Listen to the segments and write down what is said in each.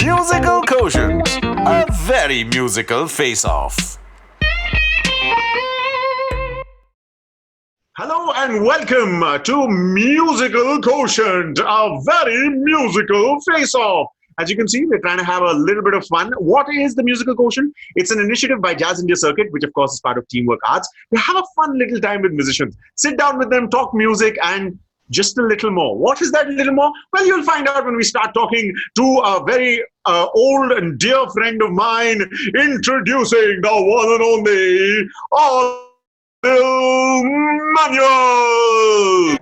Musical Quotient, a very musical face-off. Hello and welcome to Musical Quotient, a very musical face-off. As you can see, we're trying to have a little bit of fun. What is the Musical Quotient? It's an initiative by Jazz India Circuit, which of course is part of Teamwork Arts. We have a fun little time with musicians. Sit down with them, talk music, and just a little more. What is that little more? Well, you'll find out when we start talking to a very old and dear friend of mine, introducing the one and only Adil Manuel.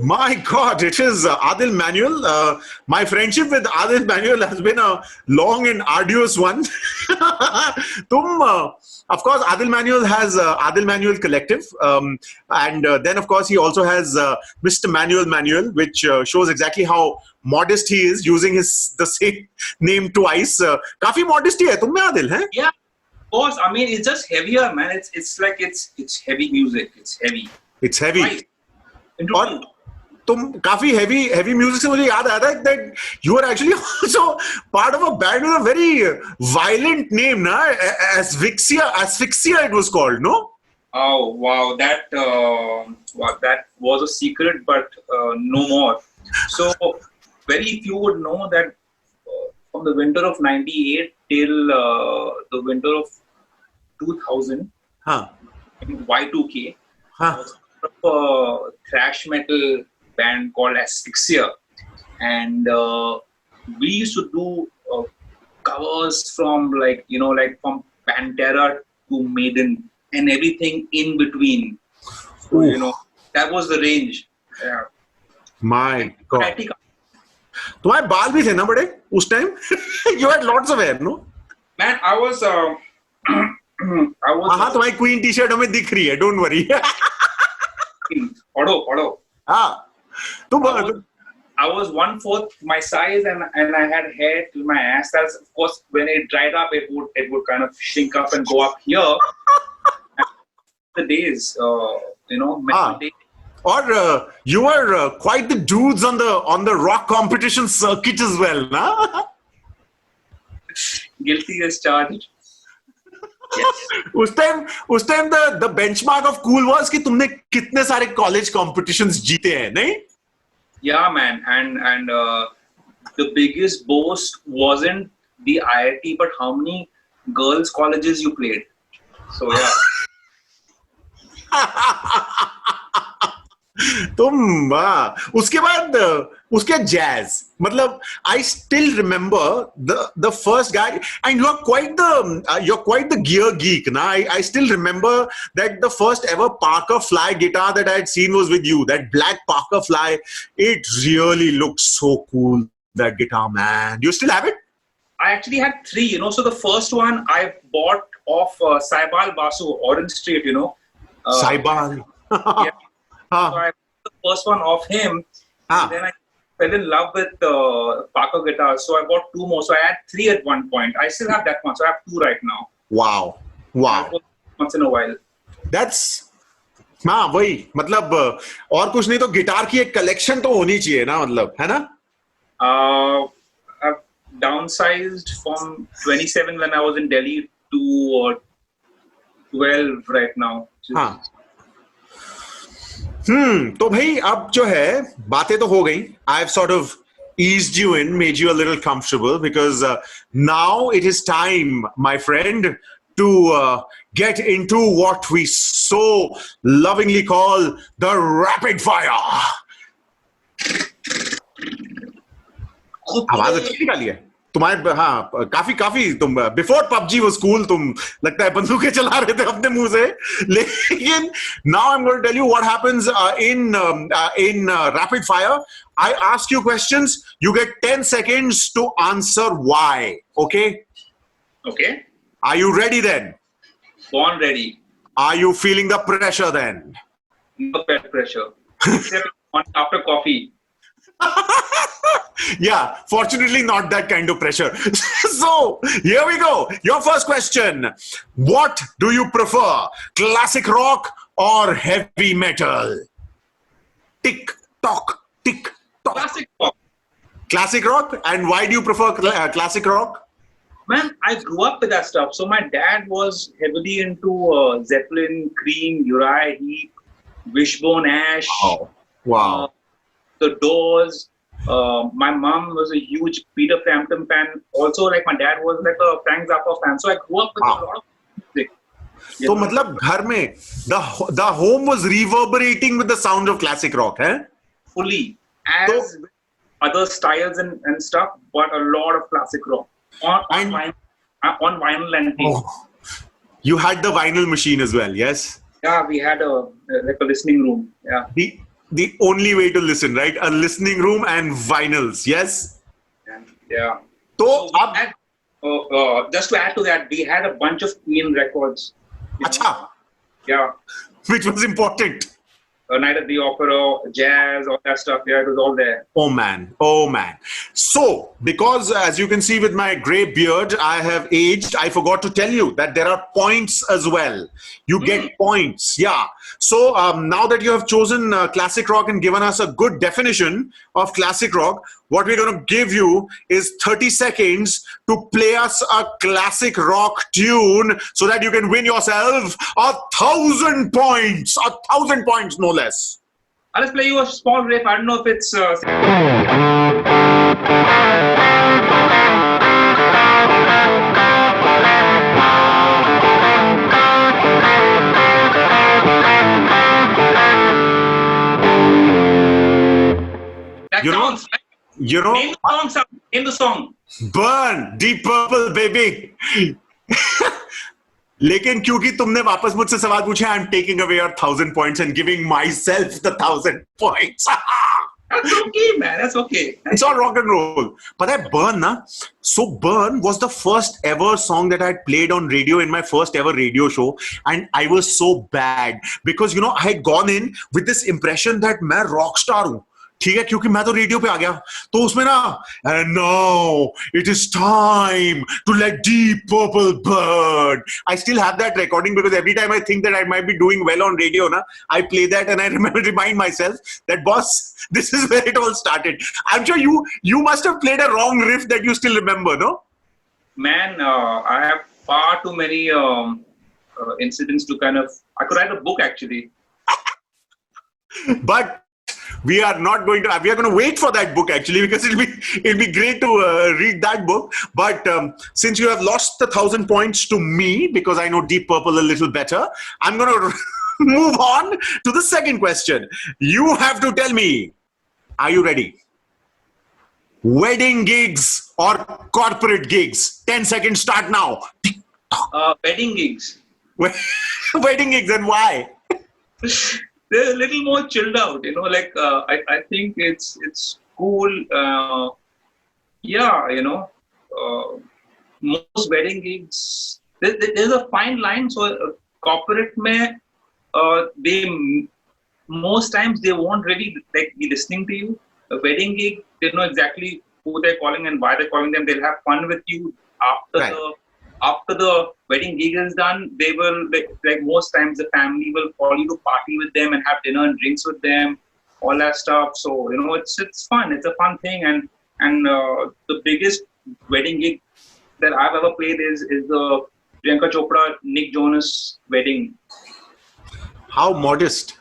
My God, it is Adil Manuel. My friendship with Adil Manuel has been a long and arduous one. Of course, Adil Manuel has Adil Manuel Collective. And then, of course, he also has Mr. Manuel, which shows exactly how modest he is, using the same name twice. Kafi modesty hai tum mein, Adil, hai? Yeah, of course. I mean, it's just heavier, man. It's like it's heavy music. It's heavy. It's heavy. Right. और तुम काफी heavy music से मुझे याद आया था that you are actually also part of a band with a very violent name, na? Asphyxia it was called, no? Oh wow, that was a secret, but no more. So very few would know that from the winter of '98 till the winter of 2000, Y2K, thrash metal band called Asphyxia, and we used to do covers from from Pantera to Maiden and everything in between. So, that was the range. Yeah. My God. तुम्हारे बाल भी थे ना बड़े उस time? You had lots of hair, no? Man, I was. हाँ तुम्हारी Queen T-shirt हमें दिख रही है. Don't worry. Pado. हाँ. I was 1/4 my size and I had hair till my ass. That's of course when it dried up, it would kind of shrink up and go up here. The days, days. Or you were quite the dudes on the rock competition circuit as well, na? Guilty as charged. Yes. उस time the benchmark of cool was कि तुमने कितने सारे college competitions जीते हैं, नहीं? Yeah, man, and the biggest boast wasn't the IIT, but how many girls' colleges you played. So yeah. तुम उसके बाद उसके jazz मतलब I still remember the first guy, and you're quite the gear geek na. I still remember that the first ever Parker Fly guitar that I had seen was with you, that black Parker Fly. It really looked so cool, that guitar, man. Do you still have it? I actually had 3, so the first one I bought off Saibal Basu, Orange Street, Saibal. Yeah. So I bought the first one off him, and then I fell in love with Parker guitars. So I bought 2 more. So I had 3 at one point. I still have that one. So I have 2 right now. Wow. Once in a while. That's हाँ वही मतलब और कुछ नहीं तो guitar की एक collection तो होनी चाहिए ना, मतलब है ना? I've downsized from 27 when I was in Delhi to 12 right now. हाँ. तो भाई अब जो है बातें तो हो गई. I've sort of eased you in, made you a little comfortable, because now it is time, my friend, to get into what we so lovingly call the rapid fire. आवाज अच्छी निकाली है तुम्हारे. हाँ काफी तुम बिफोर PUBG was cool, तुम लगता है बंदूकें चला रहे थे अपने मुंह से. लेकिन now I'm going to tell you what happens in rapid fire. I ask you questions, you get 10 seconds to answer why. Okay? Are you ready then? Born ready. Are you feeling the pressure then? No pressure. Except after coffee. Yeah, fortunately not that kind of pressure. So, here we go. Your first question. What do you prefer? Classic rock or heavy metal? Tick tock, tick tock. Classic rock. Classic rock. And why do you prefer classic rock? Man, I grew up with that stuff. So my dad was heavily into Zeppelin, Cream, Uriah Heep, Wishbone Ash, Wow. The Doors. My mom was a huge Peter Frampton fan. Also, like my dad was like a Frank Zappa fan. So I grew up with a lot of music. So, matlab, ghar mein, the home was reverberating with the sound of classic rock, eh? Fully. As with other styles and stuff, but a lot of classic rock. On vinyl and tape. Oh. You had the vinyl machine as well, yes? Yeah, we had a listening room. Yeah. The only way to listen, right? A listening room and vinyls, yes? Yeah. So just to add to that, we had a bunch of Queen records. Acha. Yeah. Which was important. Night at the Opera, jazz, all that stuff. Yeah, it was all there. Oh man. So, because as you can see with my gray beard, I have aged. I forgot to tell you that there are points as well. You get points. Yeah. So now that you have chosen classic rock and given us a good definition of classic rock, what we're going to give you is 30 seconds to play us a classic rock tune so that you can win yourself 1,000 points. 1,000 points, no less. I'll just play you a small riff. I don't know if it's... that counts, right? Name the song. Burn, Deep Purple, baby. लेकिन क्योंकि तुमने वापस मुझसे सवाल पूछा, I'm taking away your 1,000 points and giving myself the 1,000 points. That's okay, man. That's okay. It's all rock and roll. But that Burn, na? So Burn was the first ever song that I played on radio in my first ever radio show. And I was so bad because, you know, I had gone in with this impression that मैं rock star हूँ. ठीक है, क्योंकि मैं तो radio पे आ गया, तो उसमें ना, and now it is time to let Deep Purple burn. I still have that recording because every time I think that I might be doing well on radio, na, I play that and I remind myself that, boss, this is where it all started. I'm sure you must have played a wrong riff that you still remember, no? Man, I have far too many incidents to kind of... I could write a book, actually. But we are not going to. We are going to wait for that book actually because it'll be great to read that book. But since you have lost the 1,000 points to me because I know Deep Purple a little better, I'm going to move on to the second question. You have to tell me. Are you ready? Wedding gigs or corporate gigs? 10 seconds. Start now. Wedding gigs. Wedding gigs, and why? They're a little more chilled out, you know. Like I think it's cool. Yeah, you know, most wedding gigs. There's a fine line. So corporate mein, they most times they won't really like be listening to you. A wedding gig, they know exactly who they're calling and why they're calling them. They'll have fun with you after the wedding gig is done. They will, like most times, the family will call you to party with them and have dinner and drinks with them, all that stuff. So, you know, it's fun. It's a fun thing. And the biggest wedding gig that I've ever played is the Priyanka Chopra, Nick Jonas wedding. How modest.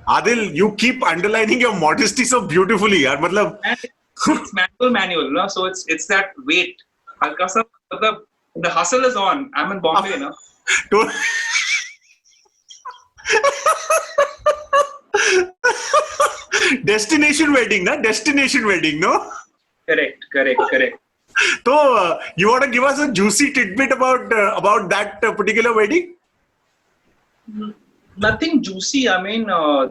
Adil, you keep underlining your modesty so beautifully. Yaar. It's manual, no? So it's that weight. Halka sa, the hustle is on. I'm in Bombay, no? Destination wedding, na? Destination wedding, no? Correct. So, you want to give us a juicy tidbit about that particular wedding? Nothing juicy. I mean,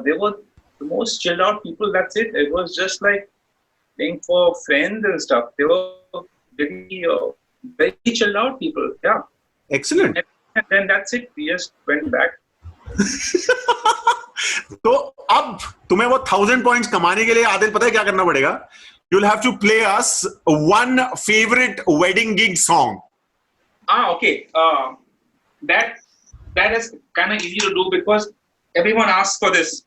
they were the most chilled out people. That's it. It was just like playing for friends and stuff. They were very, very chilled out people. Yeah. Excellent. And then that's it. We just went back. तो अब तुम्हें वो 1,000 points कमाने के लिए आदिल पता है क्या करना पड़ेगा? You'll have to play us one favorite wedding gig song. Okay. That is kind of easy to do because Everyone asks for this.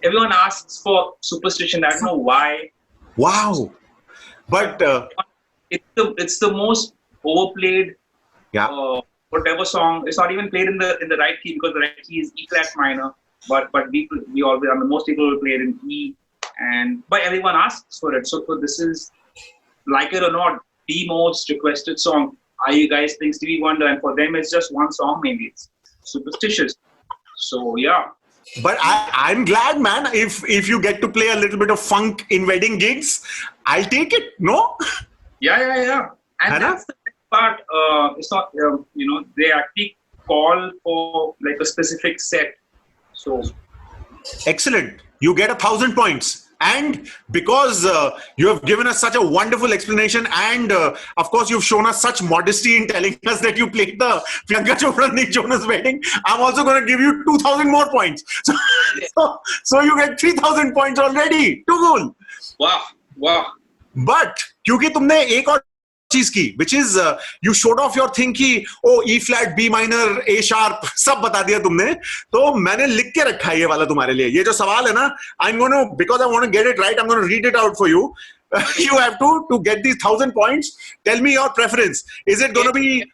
Everyone asks for Superstition. I don't know why. Wow. But It's the most overplayed yeah. whatever song. It's not even played in the right key, because the right key is E flat minor. But we always, I mean, most people will play it in E, but everyone asks for it. So this is, like it or not, the most requested song. Are you guys think Stevie Wonder? And for them, it's just one song. Maybe it's Superstitious. So yeah. But I'm glad, man. If you get to play a little bit of funk in wedding gigs, I'll take it. No? Yeah. And that's the best part. It's not, they actually call for like a specific set. So Excellent. You get 1,000 points. And because you have given us such a wonderful explanation, and of course you've shown us such modesty in telling us that you played the Priyanka Chopra Nick Jonas wedding, I'm also going to give you 2,000 more points. So you get 3,000 points already. Too cool. Wow. But क्योंकि तुमने एक और चीज की, which is you showed off your thing कि E flat, B minor, A sharp सब बता दिया तुमने, तो मैंने लिख के रखा है ये वाला तुम्हारे लिए. ये जो सवाल है ना, I'm going to, because I want to get it right, I'm going to read it out for you. You have to get these 1,000 points. Tell me your preference. Is it going to be?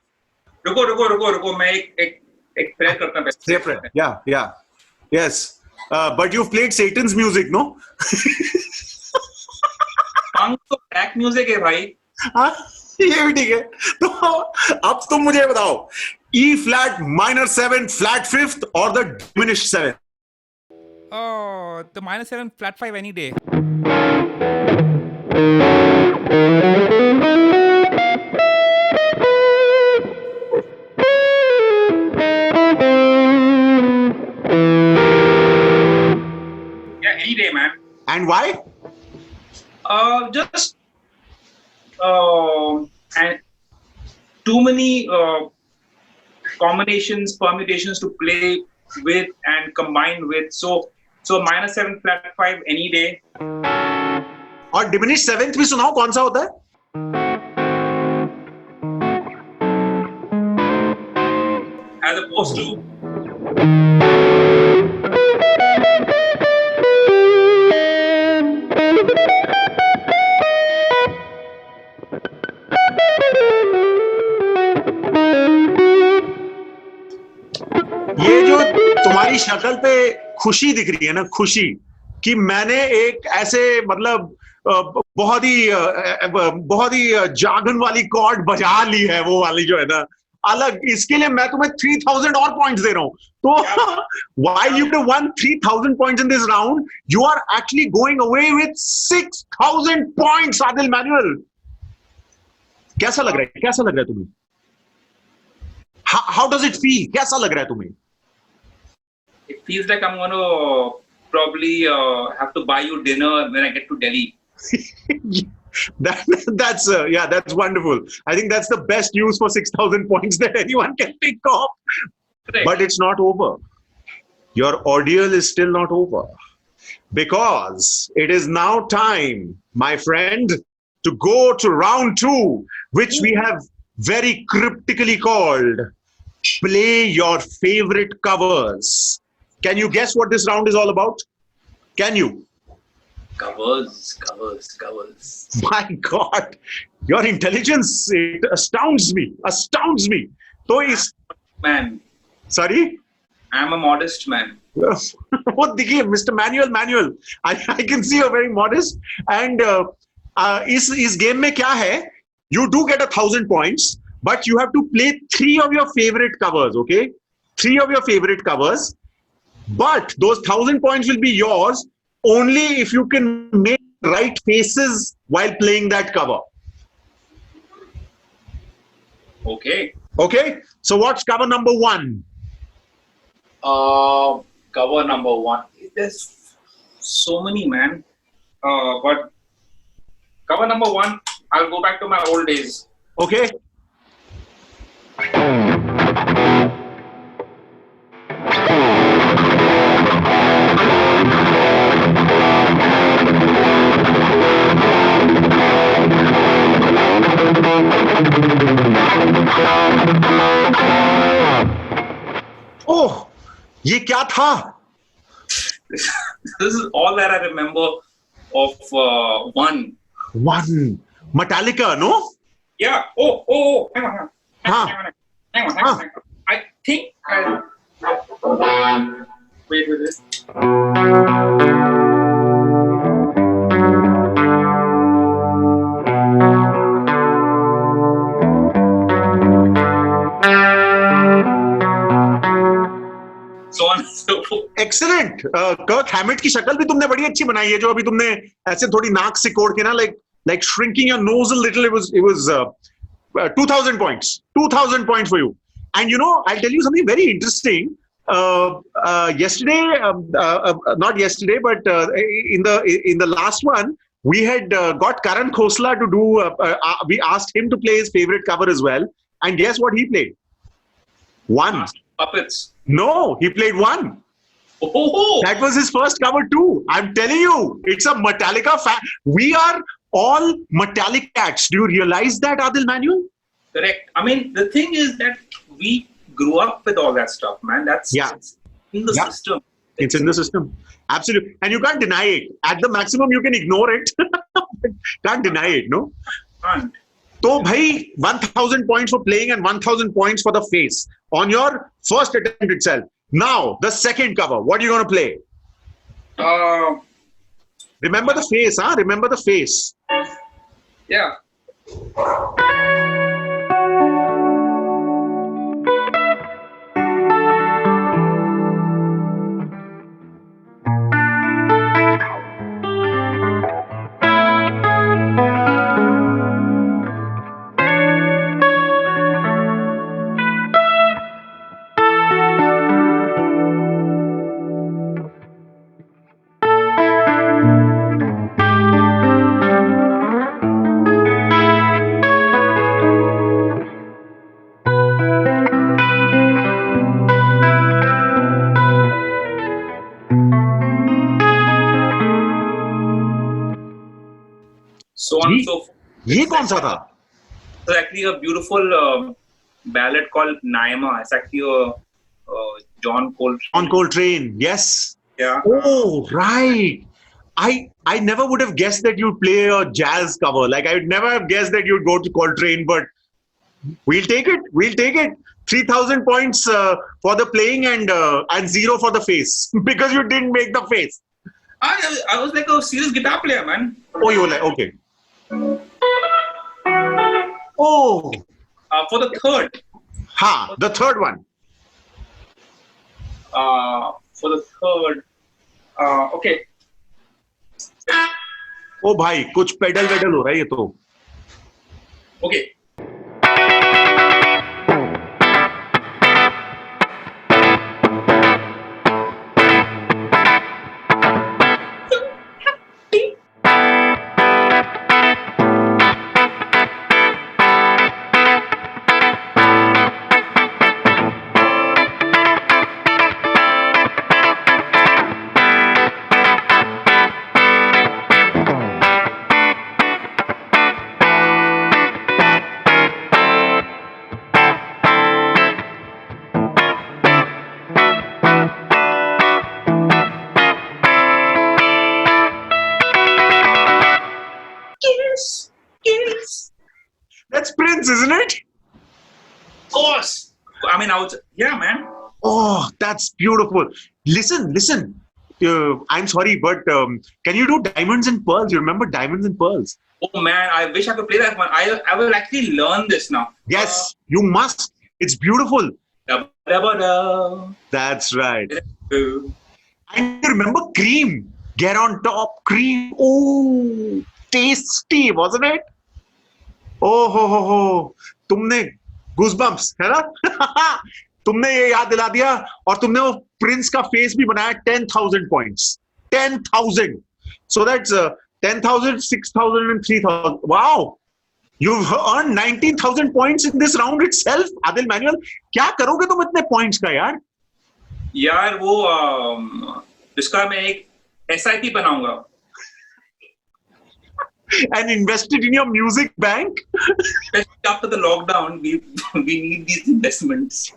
रुको मैं एक prayer करता हूँ. Yeah. Yes. But you've played Satan's music, no? Punk तो black music है भाई. हाँ, ये भी ठीक है. तो अब तुम मुझे बताओ, E flat minor 7 flat 5th or the diminished 7th? Oh, the minor 7 flat 5 any day. Yeah, any day, man. And why? Just and too many combinations, permutations to play with and combine with. So minor 7 flat 5 any day. और diminished 7th भी सुनाओ कौन सा होता है? As opposed to ये जो तुम्हारी शक्ल पे खुशी दिख रही है ना, खुशी कि मैंने एक ऐसे मतलब बहुत ही जागन वाली कॉर्ड बजा ली है, वो वाली जो है ना अलग, इसके लिए मैं तुम्हें 3,000 और पॉइंट्स दे रहा हूं. तो while you have won 3,000 points in this round, you are actually going away with 6,000 points, Adil Manuel. कैसा लग रहा है तुम्हें? How does it feel? कैसा लग रहा है तुम्हें? it feels like I'm going to probably have to buy you dinner when I get to Delhi. That's wonderful. I think that's the best use for 6,000 points that anyone can think of. Correct. But it's not over. Your ordeal is still not over, because it is now time, my friend, to go to round 2, which we have very cryptically called Play Your Favorite Covers. Can you guess what this round is all about? Can you? Covers. My God, your intelligence, it astounds me. So is Man, sorry? I'm a modest man. What Mr. Manuel, I can see you're very modest. And is game में क्या है? You do get 1,000 points, but you have to play 3 of your favorite covers, okay? 3 of your favorite covers. But those 1,000 points will be yours only if you can make right faces while playing that cover. Okay? So what's cover number 1? Cover number 1. There's so many, man. But cover number 1, I'll go back to my old days. Okay. ये क्या था? This is all that I remember of one. One. Metallica, no? Yeah. Oh. Hang on. Huh. Hang on. I think I. Wait with this. So on and so forth. Excellent. कर्क हैमिट की शक्ल भी तुमने बड़ी अच्छी बनाई है, जो अभी तुमने ऐसे थोड़ी नाक से कोड़ के ना, like shrinking your nose a little. It was 2,000 points. 2,000 points for you. And you know, I'll tell you something very interesting. Yesterday, not yesterday, but in the last one, we had got Karan Khosla to do. We asked him to play his favorite cover as well, and guess what he played? One. Puppets. No, he played one. Oh. That was his first cover too. I'm telling you, it's a Metallica fan. We are all Metallicats. Do you realize that, Adil Manuel? Correct. I mean, the thing is that we grew up with all that stuff, man. That's it's in the system. It's in the system. Absolutely. And you can't deny it. At the maximum, you can ignore it. Can't deny it, no? Can't. So, bhai, 1,000 points for playing and 1,000 points for the face on your first attempt itself. Now, the second cover. What are you going to play? Remember the face, huh? Remember the face. Yeah. So on and so forth. ये कौन सा था? It's actually a beautiful ballad called Naima. It's actually a John Coltrane. John Coltrane, yes. Yeah. Oh, right. I never would have guessed that you'd play a jazz cover. Like, I would never have guessed that you'd go to Coltrane, but we'll take it. We'll take it. 3,000 points for the playing and 0 for the face because you didn't make the face. I was like a serious guitar player, man. Oh, you were like, okay. Oh. For the third. The third one. For the third. Okay. ओ भाई कुछ pedal वेडल हो रहा है ये तो. Okay. That's Prince, isn't it? Of course. I mean, yeah, man. Oh, that's beautiful. Listen. I'm sorry, but can you do Diamonds and Pearls? You remember Diamonds and Pearls? Oh man, I wish I could play that one. I will actually learn this now. Yes, you must. It's beautiful. Da-ba-da-ba-da. That's right. And you remember Cream? Get on top, Cream. Oh, tasty, wasn't it? Oh ho. तुमने goosebumps है ना? तुमने ये याद दिला दिया और तुमने वो प्रिंस का फेस भी बनाया. 10,000 points. 10,000. So that's 10,000, 6,000 and 3,000. Wow. You've earned 19,000 points in this round itself. Adil Manuel, क्या करोगे तुम इतने points का यार? यार वो इसका मैं एक SIP बनाऊंगा. And invested in your music bank? Especially after the lockdown, we need these investments.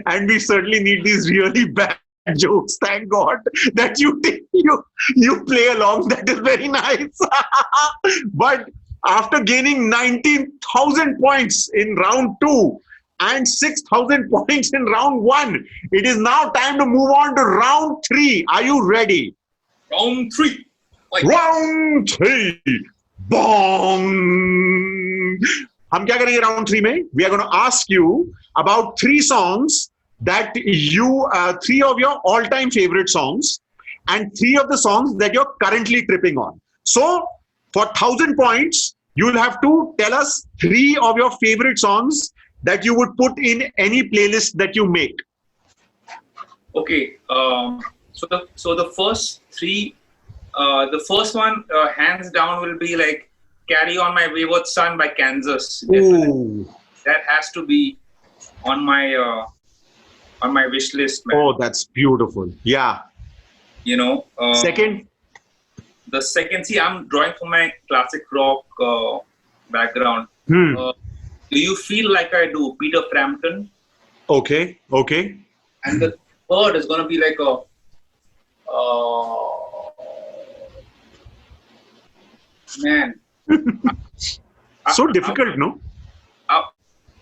and we certainly need these really bad jokes. Thank God that you play along. That is very nice. But after gaining 19,000 points in round 2 and 6,000 points in round 1, it is now time to move on to round 3. Are you ready? Round 3. Round 3. Bong. हम क्या करेंगे round 3 में? We are going to ask you about 3 songs that you, 3 of your all-time favorite songs and 3 of the songs that you're currently tripping on. So, for 1,000 points, you'll have to tell us 3 of your favorite songs that you would put in any playlist that you make. Okay. So the first 3, the first one, hands down, will be like "Carry On My Wayward Son" by Kansas. Ooh. That has to be on my wish list, man. Oh, that's beautiful. Yeah. You know. Second? The second, see, I'm drawing from my classic rock background. Do You Feel Like I Do, Peter Frampton. Okay. And the third is going to be like a man. So difficult, no?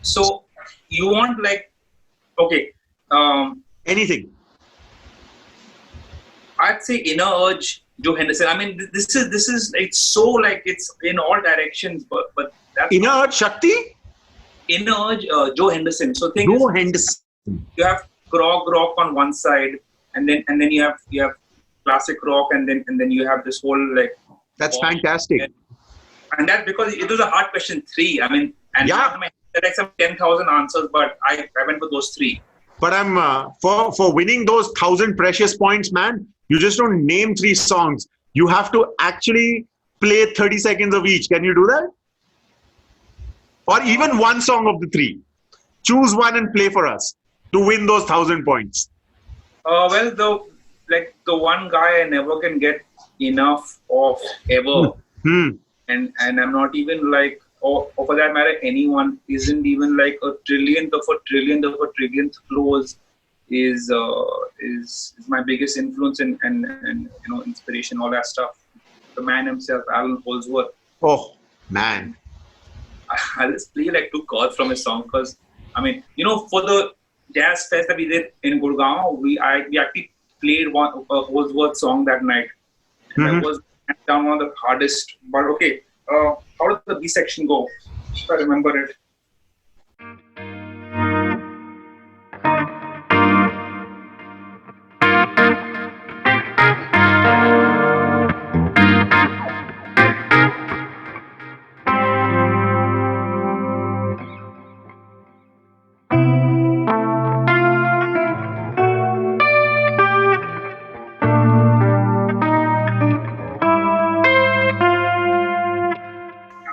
So you want like, okay. Anything. I'd say Inner Urge, Joe Henderson. I mean, this is it's so like it's in all directions, but that's Inner Urge, Shakti? Inner Urge, Joe Henderson. So Joe Henderson. You have prog rock on one side, and then you have classic rock, and then you have this whole like. That's fantastic. And that's because it was a hard question 3. I mean, and yeah. There are like some 10,000 answers, but I went for those 3. But I'm for winning those 1,000 precious points, man. You just don't name 3 songs. You have to actually play 30 seconds of each. Can you do that? Or even one song of the 3. Choose one and play for us to win those 1,000 points. Well, the one guy I never can get enough of ever, and I'm not even like, or for that matter, anyone isn't even like a trillionth of a trillionth close is my biggest influence and inspiration, all that stuff. The man himself, Alan Holdsworth. Oh man, I'll just play like 2 chords from his song because I mean, for the jazz fest that we did in Gurgaon, we actually played a Holdsworth song that night. That was down one of the hardest. But okay, how does the B section go? If I remember it.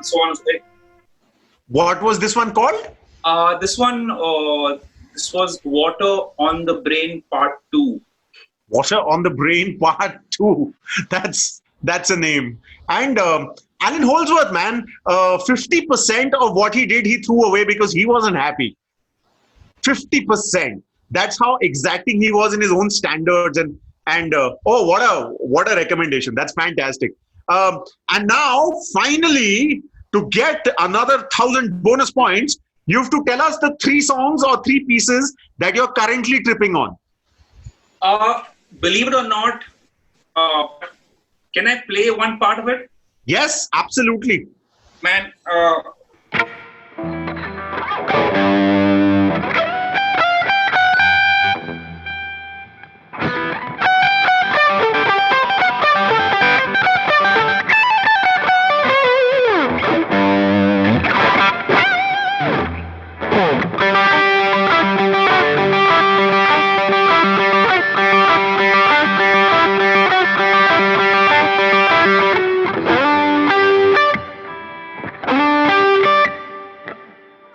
So on. What was this one called? This was Water on the Brain Part 2. Water on the Brain Part 2. That's a name. And Alan Holdsworth, man, 50% of what he did, he threw away because he wasn't happy. 50%. That's how exacting he was in his own standards. And what a recommendation. That's fantastic. And now, finally, to get another 1,000 bonus points, you have to tell us the 3 songs or 3 pieces that you're currently tripping on. Believe it or not, can I play one part of it? Yes, absolutely. Man,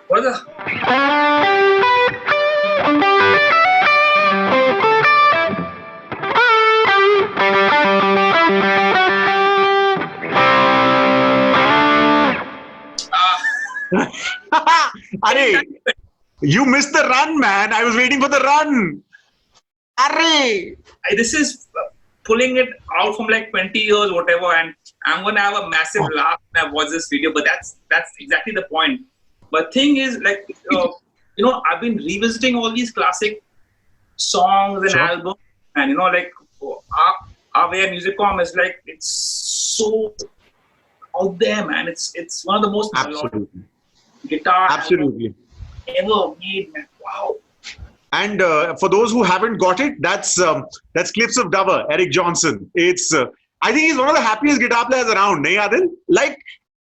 what the? Arey, You missed the run, man. I was waiting for the run. Array. This is pulling it out from like 20 years, whatever, and I'm gonna have a massive laugh when I watch this video. But that's exactly the point. But thing is, like, I've been revisiting all these classic songs and Sure. albums, and like our way Musicom is like it's so out there, man. It's one of the most melodic Absolutely. guitar Absolutely. albums ever made, man. Wow. And for those who haven't got it, that's Cliffs of Dover, Eric Johnson. It's I think he's one of the happiest guitar players around, nahi Adil? Like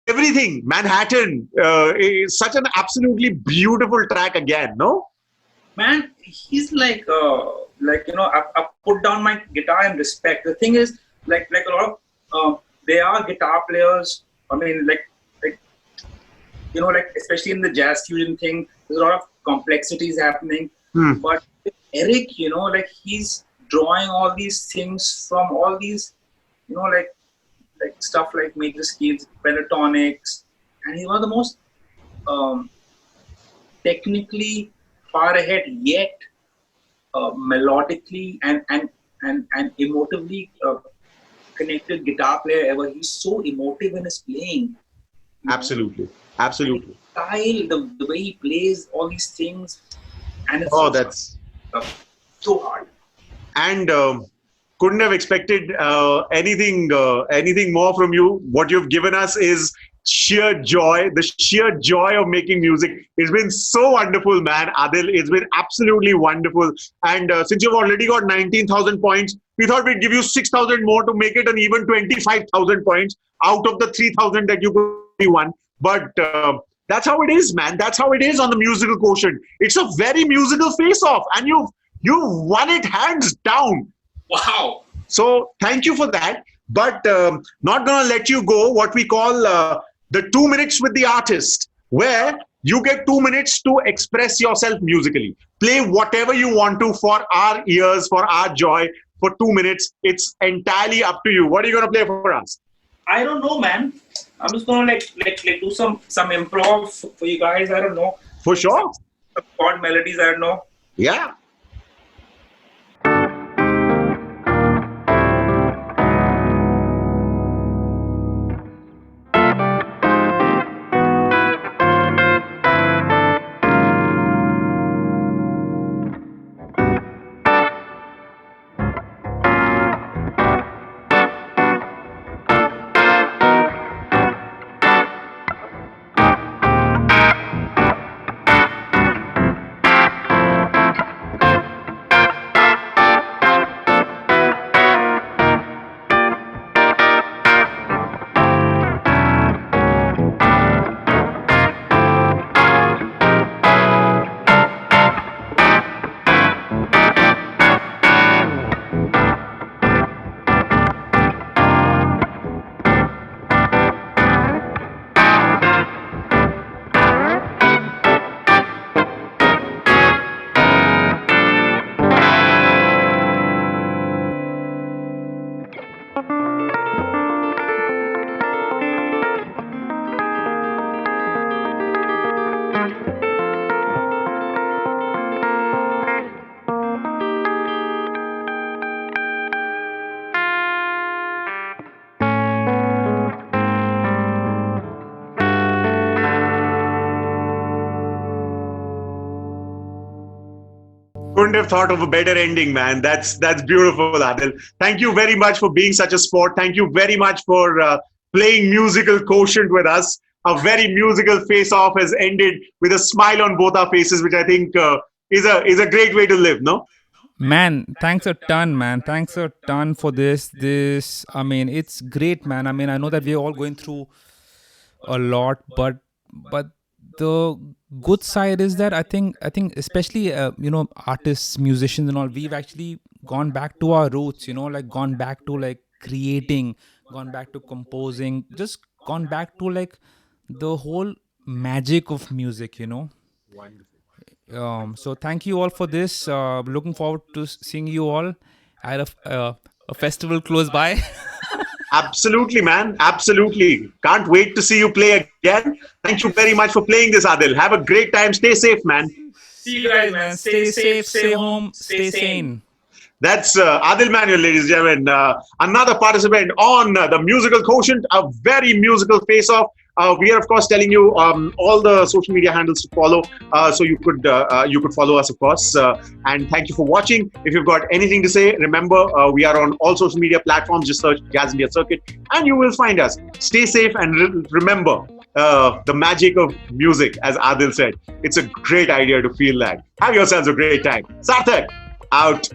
everything, Manhattan is such an absolutely beautiful track again, no? Man, he's like I put down my guitar in respect. The thing is, like a lot of there are guitar players. I mean, like like especially in the jazz fusion thing, there's a lot of complexities happening. But Eric, like he's drawing all these things from all these, like stuff like major scales, pentatonics, and he's one of the most technically far ahead yet melodically and emotively connected guitar player ever. He's so emotive in his playing. Absolutely. Absolutely. Style, the way he plays all these things, and it's That's so hard. and couldn't have expected anything more from you. What you've given us is sheer joy, the sheer joy of making music. It's been so wonderful, man. Adil, it's been absolutely wonderful. And since you've already got 19,000 points, we thought we'd give you 6,000 more to make it an even 25,000 points out of the 3,000 that you won. But that's how it is, man. That's how it is on the Musical Quotient. It's a very musical face-off, and you've won it hands down. Wow. So thank you for that. But not going to let you go. What we call the 2 minutes with the artist, where you get 2 minutes to express yourself musically. Play whatever you want to for our ears, for our joy, for 2 minutes. It's entirely up to you. What are you going to play for us? I don't know, man. I'm just gonna like do some improv for you guys. I don't know. For sure. Some chord melodies. I don't know. Yeah. Couldn't have thought of a better ending, man. That's beautiful, Adil. Thank you very much for being such a sport. Thank you very much for playing Musical Quotient with us. A very musical face-off has ended with a smile on both our faces, which I think is a great way to live. No. Man, thanks a ton, man. Thanks a ton for this, I mean, it's great, man. I mean, I know that we're all going through a lot, but the good side is that I think especially artists, musicians and all, we've actually gone back to our roots, like gone back to like creating, gone back to composing, just gone back to like the whole magic of music. So thank you all for this. Looking forward to seeing you all at a festival close by. Absolutely, man. Absolutely. Can't wait to see you play again. Thank you very much for playing this, Adil. Have a great time. Stay safe, man. See you guys, man. Stay safe, stay home, stay sane. That's Adil Manuel, ladies and gentlemen. Another participant on the Musical Quotient, a very musical face-off. We are, of course, telling you all the social media handles to follow, so you could follow us, of course. And thank you for watching. If you've got anything to say, remember we are on all social media platforms. Just search Jazz India Circuit, and you will find us. Stay safe and remember the magic of music, as Adil said. It's a great idea to feel that. Have yourselves a great time. Sarthak, out.